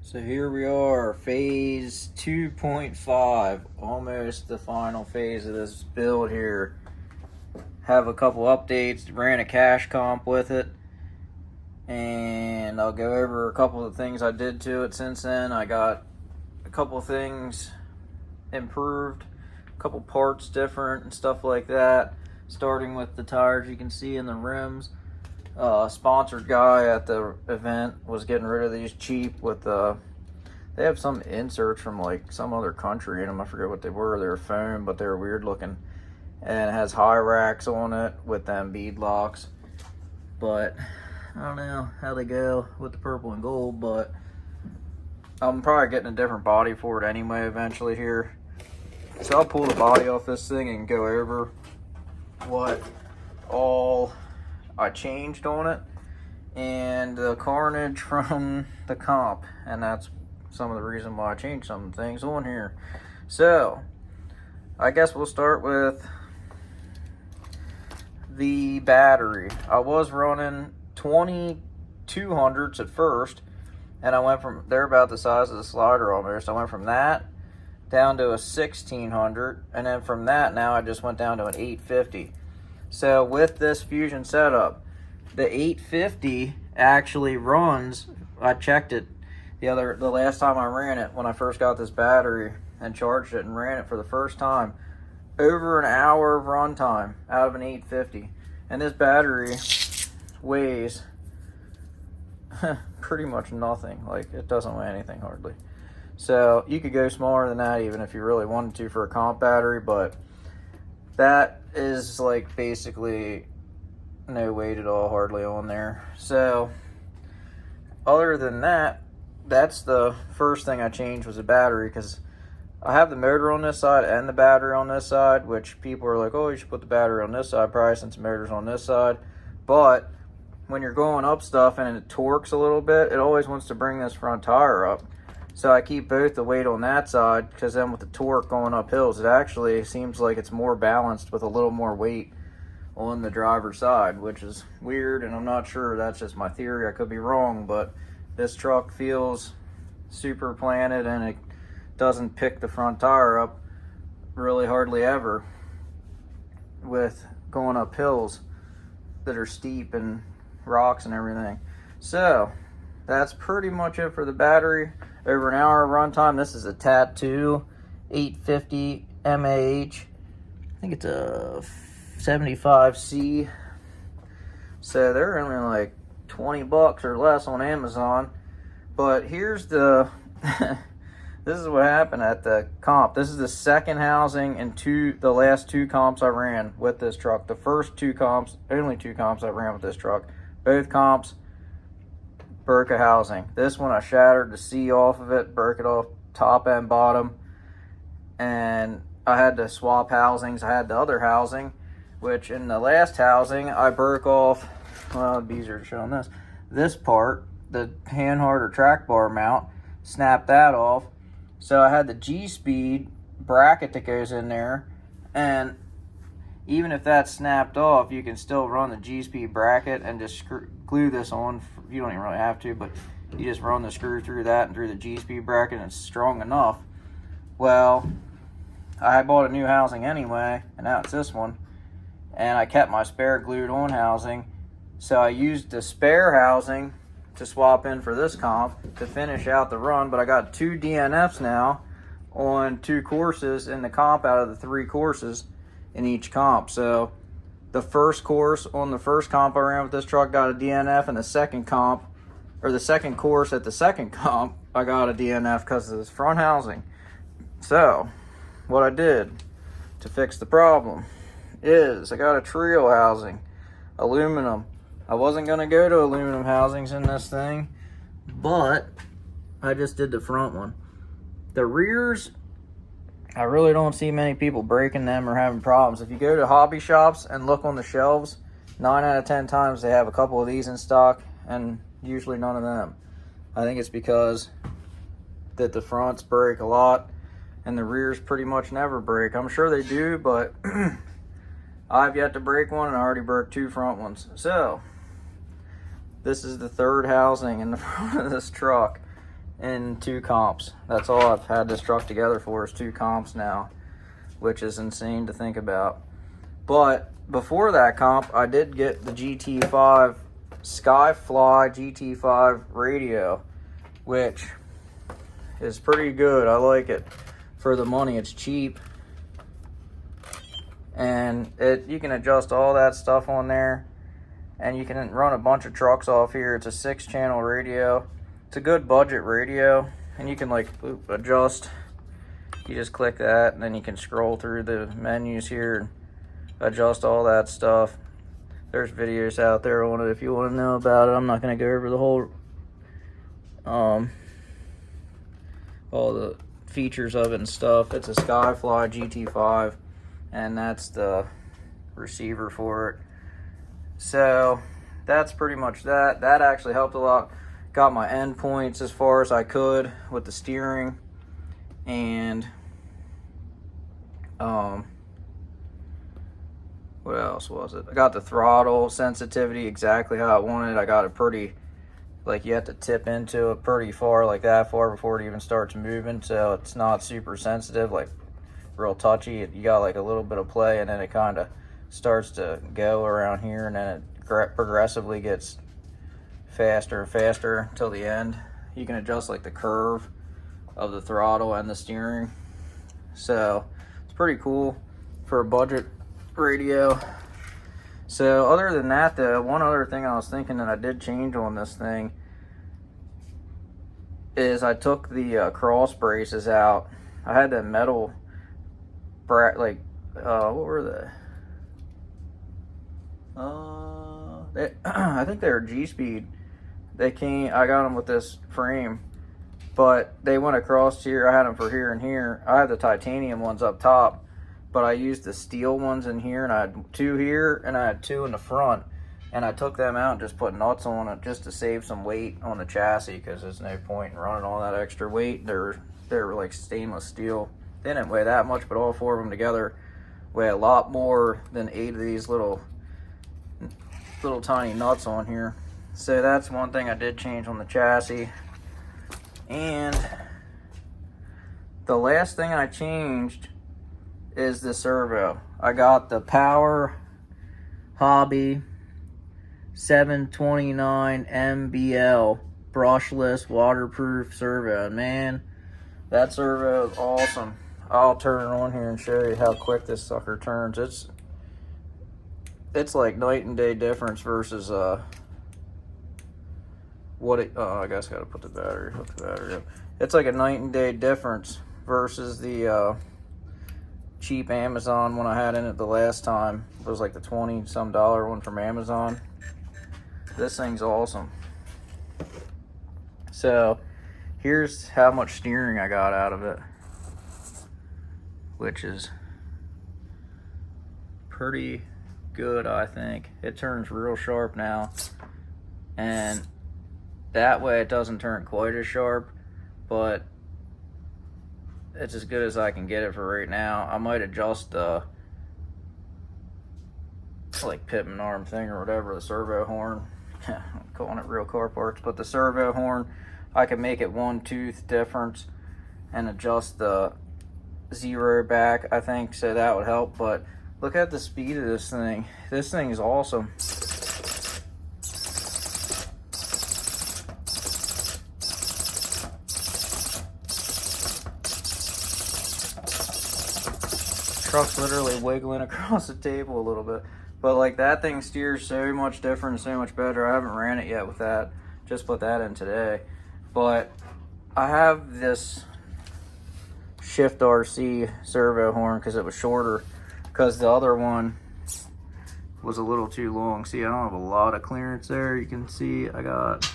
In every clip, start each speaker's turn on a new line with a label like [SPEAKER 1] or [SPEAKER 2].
[SPEAKER 1] So here we are, phase 2.5, almost the final phase of this build here. Have a couple updates, ran a cache comp with it, and I'll go over a couple of things I did to it since then. I got a couple of things improved, a couple parts different and stuff like that, starting with the tires you can see in the rims. Sponsored guy at the event was getting rid of these cheap with they have some inserts from like some other country in them. I forget what they were. They were foam, but they were weird looking, and it has high racks on it with them bead locks. But I don't know how they go with the purple and gold, but I'm probably getting a different body for it anyway eventually here. So I'll pull the body off this thing and go over what all I changed on it and the carnage from the comp, and that's some of the reason why I changed some things on here. So I guess we'll start with the battery. I was running 2200s at first, and I went from, they're about the size of the slider almost. I went from that down to a 1600, and then from that now I just went down to an 850. So with this Fusion setup, the 850 actually runs, I checked it the last time I ran it when I first got this battery and charged it and ran it for the first time, over an hour of run time out of an 850. And this battery weighs pretty much nothing. Like, it doesn't weigh anything hardly. So you could go smaller than that even if you really wanted to for a comp battery, but that is like basically no weight at all hardly on there. So other than that, that's the first thing I changed was the battery, because I have the motor on this side and the battery on this side, which people are like, oh, you should put the battery on this side probably since the motor's on this side. But when you're going up stuff and it torques a little bit, it always wants to bring this front tire up. So I keep both the weight on that side, because then with the torque going up hills, it actually seems like it's more balanced with a little more weight on the driver's side, which is weird, and I'm not sure. That's just my theory. I could be wrong, but this truck feels super planted, and it doesn't pick the front tire up really hardly ever with going up hills that are steep and rocks and everything. So that's pretty much it for the battery. Over an hour of runtime. This is a Tattoo 850 mAh. I think it's a 75C. So they're only like 20 bucks or less on Amazon. But here's the this is what happened at the comp. This is the second housing and the last two comps I ran with this truck. The first two comps, only two comps I ran with this truck. Both comps broke a housing. This one I shattered the C off of it, broke it off top and bottom, and I had to swap housings. I had the other housing, which in the last housing I broke off, well, it'd be easier to show on this part, the handhard or track bar mount, snapped that off. So I had the gspeed bracket that goes in there, and even if that's snapped off, you can still run the gspeed bracket and just glue this on. You don't even really have to, but you just run the screw through that and through the gspeed bracket, and it's strong enough. Well, I bought a new housing anyway, and now it's this one, and I kept my spare glued on housing, so I used the spare housing to swap in for this comp to finish out the run. But I got two DNFs now on two courses in the comp out of the three courses in each comp. So the first course on the first comp I ran with this truck got a DNF, and the second comp, or the second course at the second comp, I got a DNF because of this front housing. So what I did to fix the problem is I got a trio housing, aluminum. I wasn't going to go to aluminum housings in this thing, but I just did the front one. The rears, I really don't see many people breaking them or having problems. If you go to hobby shops and look on the shelves, 9 out of 10 times they have a couple of these in stock, and usually none of them. I think it's because that the fronts break a lot and the rears pretty much never break. I'm sure they do, but I've yet to break one, and I already broke two front ones. So this is the third housing in the front of this truck, in 2 comps. That's all I've had this truck together for, is 2 comps now, which is insane to think about. But before that comp, I did get the GT5 Skyfly GT5 radio, which is pretty good. I like it for the money. It's cheap, and you can adjust all that stuff on there, and you can run a bunch of trucks off here. It's a 6-channel radio. It's a good budget radio, and you can like adjust. You just click that, and then you can scroll through the menus here and adjust all that stuff. There's videos out there on it if you want to know about it. I'm not going to go over the whole all the features of it and stuff. It's a Skyfly GT5, and that's the receiver for it. So that's pretty much that. That actually helped a lot. Got my end points as far as I could with the steering, and what else was it? I got the throttle sensitivity exactly how I wanted. I got it pretty, like, you have to tip into it pretty far, like that far, before it even starts moving, so it's not super sensitive, like real touchy. You got like a little bit of play, and then it kind of starts to go around here, and then it progressively gets faster and faster till the end. You can adjust like the curve of the throttle and the steering, so it's pretty cool for a budget radio. So other than that though, one other thing I was thinking that I did change on this thing is I took the cross braces out. I had that metal what were they? I think they were G-Speed. I got them with this frame, but they went across here. I had them for here and here. I had the titanium ones up top, but I used the steel ones in here, and I had 2 here, and I had 2 in the front, and I took them out and just put nuts on it just to save some weight on the chassis, because there's no point in running all that extra weight. They're like stainless steel. They didn't weigh that much, but all 4 of them together weigh a lot more than 8 of these little tiny nuts on here. So that's one thing I did change on the chassis. And the last thing I changed is the servo. I got the Power Hobby 729 MBL brushless waterproof servo. And man, that servo is awesome. I'll turn it on here and show you how quick this sucker turns. It's like night and day difference versus I guess I gotta hook the battery up. It's like a night and day difference versus the cheap Amazon one I had in it the last time. It was like the $20-some one from Amazon. This thing's awesome. So here's how much steering I got out of it, which is pretty good, I think. It turns real sharp now, and that way it doesn't turn quite as sharp, but it's as good as I can get it for right now. I might adjust the like Pittman arm thing or whatever, the servo horn. I'm calling it real car parts, but the servo horn, I can make it 1 tooth difference and adjust the 0 back, I think, so that would help. But look at the speed of this thing. This thing is awesome. Truck's literally wiggling across the table a little bit, but like that thing steers so much different, so much better. I haven't ran it yet with that, just put that in today. But I have this Shift RC servo horn because it was shorter, because the other one was a little too long. See, I don't have a lot of clearance there. You can see I got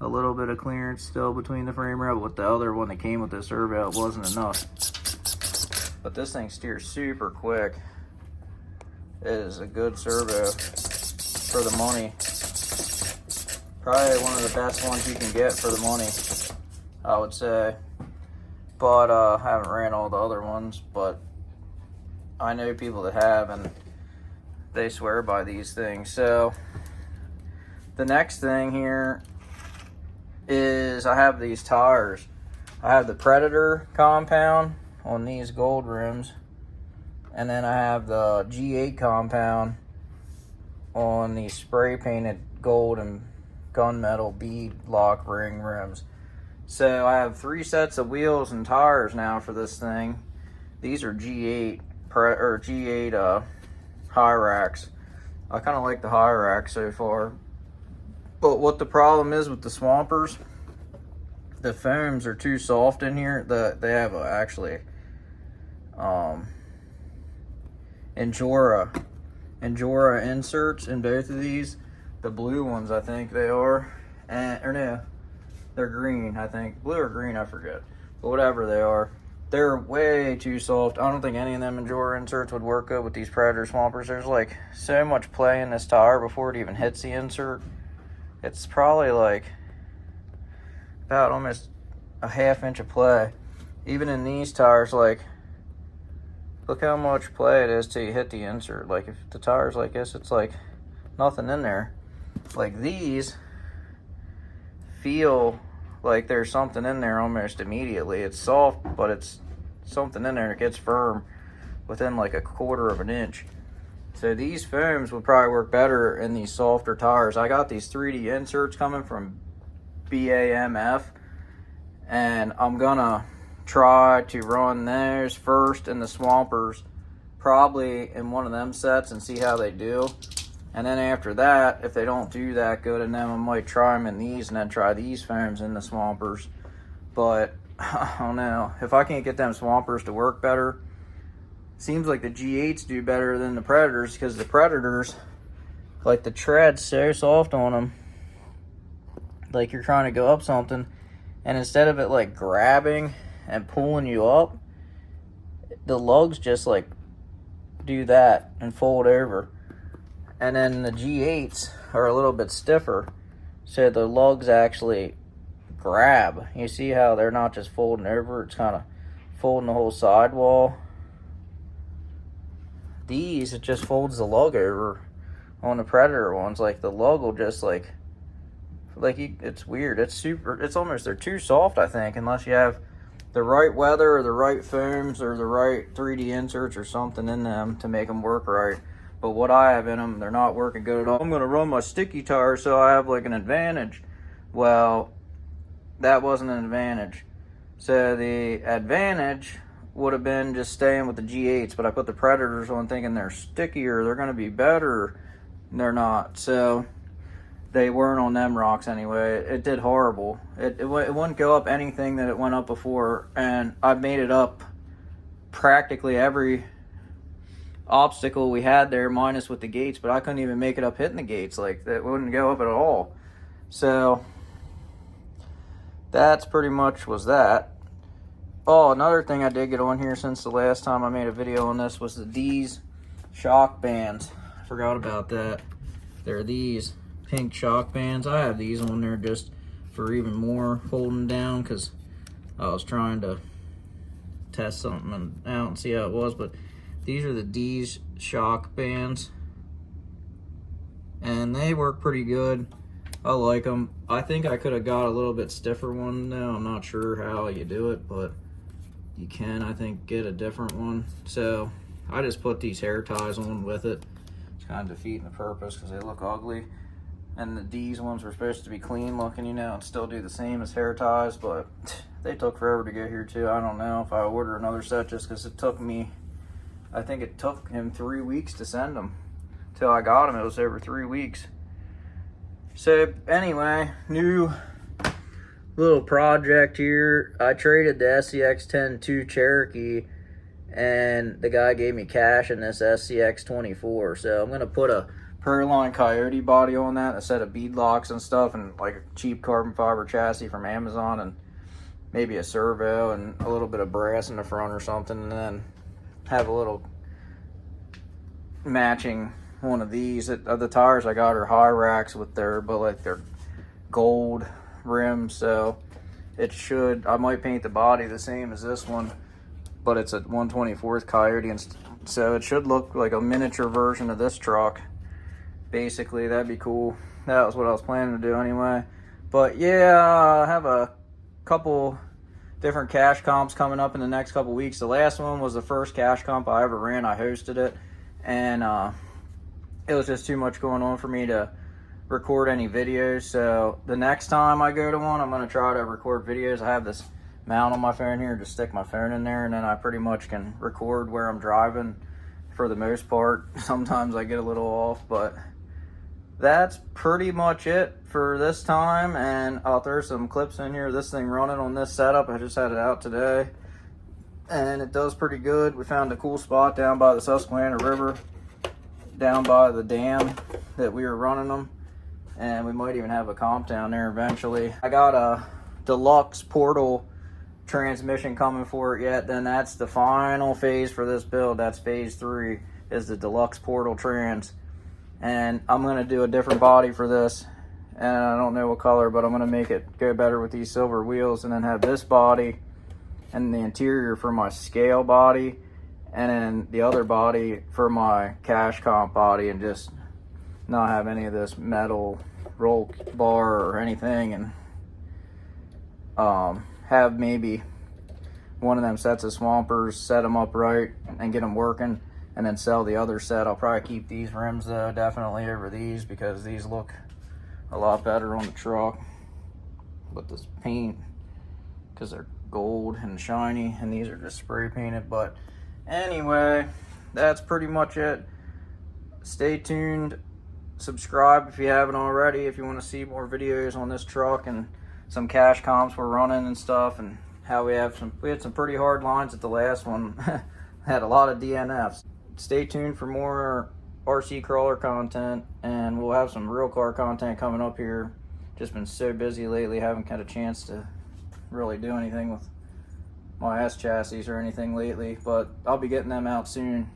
[SPEAKER 1] a little bit of clearance still between the frame rail, but with the other one that came with the servo, it wasn't enough. But this thing steers super quick. It is a good servo for the money. Probably one of the best ones you can get for the money, I would say. But I haven't ran all the other ones, but I know people that have, and they swear by these things. So the next thing here is I have these tires. I have the Predator compound on these gold rims, and then I have the G8 compound on these spray painted gold and gunmetal bead lock ring rims. So I have 3 sets of wheels and tires now for this thing. These are G8 high racks. I kind of like the high rack so far. But what the problem is with the Swampers, the foams are too soft in here. They have actually Endura inserts in both of these. The blue ones, I think they are, or no, they're green. I think blue or green, I forget. But whatever they are, they're way too soft. I don't think any of them Endura inserts would work good with these Predator Swampers. There's like so much play in this tire before it even hits the insert. It's probably like about almost a ½ inch of play. Even in these tires, like, look how much play it is till you hit the insert. Like, if the tire's like this, it's like nothing in there. Like, these feel like there's something in there almost immediately. It's soft, but it's something in there. It gets firm within like a ½ of an inch. So these foams would probably work better in these softer tires. I got these 3D inserts coming from BAMF, and I'm gonna try to run those first in the Swampers, probably in one of them sets, and see how they do. And then after that, if they don't do that good in them, I might try them in these and then try these foams in the Swampers. But I don't know, if I can't get them Swampers to work better, seems like the G8s do better than the Predators, because the Predators, like, the tread's so soft on them. Like, you're trying to go up something, and instead of it like grabbing and pulling you up, the lugs just like do that and fold over. And then the G8s are a little bit stiffer, so the lugs actually grab. You see how they're not just folding over, it's kind of folding the whole sidewall. These, it just folds the lug over. On the Predator ones, like, the lug will just like it's weird. It's almost, they're too soft, I think, unless you have the right weather or the right foams or the right 3D inserts or something in them to make them work right. But what I have in them, they're not working good at all. I'm going to run my sticky tire so I have like an advantage. Well, that wasn't an advantage. So the advantage would have been just staying with the G8s, but I put the Predators on thinking they're stickier, they're going to be better. They're not. So they weren't on them rocks anyway. It did horrible. It wouldn't go up anything that it went up before, and I made it up practically every obstacle we had there, minus with the gates, but I couldn't even make it up hitting the gates. Like, that wouldn't go up at all. So that's pretty much was that. Oh, another thing I did get on here since the last time I made a video on this was these shock bands. I forgot about that. They're these pink shock bands. I have these on there just for even more holding down, because I was trying to test something out and see how it was. But these are the D's shock bands, and they work pretty good. I like them. I think I could have got a little bit stiffer one now. I'm not sure how you do it, but you can, I think, get a different one. So I just put these hair ties on with it. It's kind of defeating the purpose because they look ugly. And the D's ones were supposed to be clean looking, you know, and still do the same as hair ties, but they took forever to get here too. I don't know if I order another set, just because it took me, I think it took him 3 weeks to send them. Till I got them, it was over 3 weeks. So anyway, new little project here. I traded the scx10.3 Cherokee, and the guy gave me cash in this scx24. So I'm going to put a Perline Coyote body on that, a set of bead locks and stuff, and like a cheap carbon fiber chassis from Amazon, and maybe a servo and a little bit of brass in the front or something, and then have a little matching one of these. The tires I got are high racks with their, but like they're gold rims, so it should, I might paint the body the same as this one, but it's a 1/24 Coyote, and so it should look like a miniature version of this truck. Basically, that'd be cool. That was what I was planning to do anyway. But yeah, I have a couple different cash comps coming up in the next couple weeks. The last one was the first cash comp I ever ran. I hosted it, and it was just too much going on for me to record any videos. So the next time I go to one, I'm going to try to record videos. I have this mount on my phone here, just stick my phone in there, and then I pretty much can record where I'm driving for the most part. Sometimes I get a little off, but that's pretty much it for this time. And I'll throw some clips in here. This thing running on this setup, I just had it out today, and it does pretty good. We found a cool spot down by the Susquehanna River, down by the dam that we were running them, and we might even have a comp down there eventually. I got a deluxe portal transmission coming for it yet. Then that's the final phase for this build. That's phase 3, is the deluxe portal trans, and I'm going to do a different body for this, and I don't know what color, but I'm going to make it go better with these silver wheels, and then have this body and the interior for my scale body, and then the other body for my cash comp body, and just not have any of this metal roll bar or anything, and have maybe one of them sets of swampers, set them up right and get them working, and then sell the other set. I'll probably keep these rims though, definitely over these, because these look a lot better on the truck with this paint, because they're gold and shiny, and these are just spray painted. But anyway, that's pretty much it. Stay tuned, subscribe if you haven't already, if you want to see more videos on this truck and some cash comps we're running and stuff, and how we had some pretty hard lines at the last one. Had a lot of DNFs. Stay tuned for more RC crawler content, and we'll have some real car content coming up here. Just been so busy lately, haven't had a chance to really do anything with my S chassis or anything lately, but I'll be getting them out soon.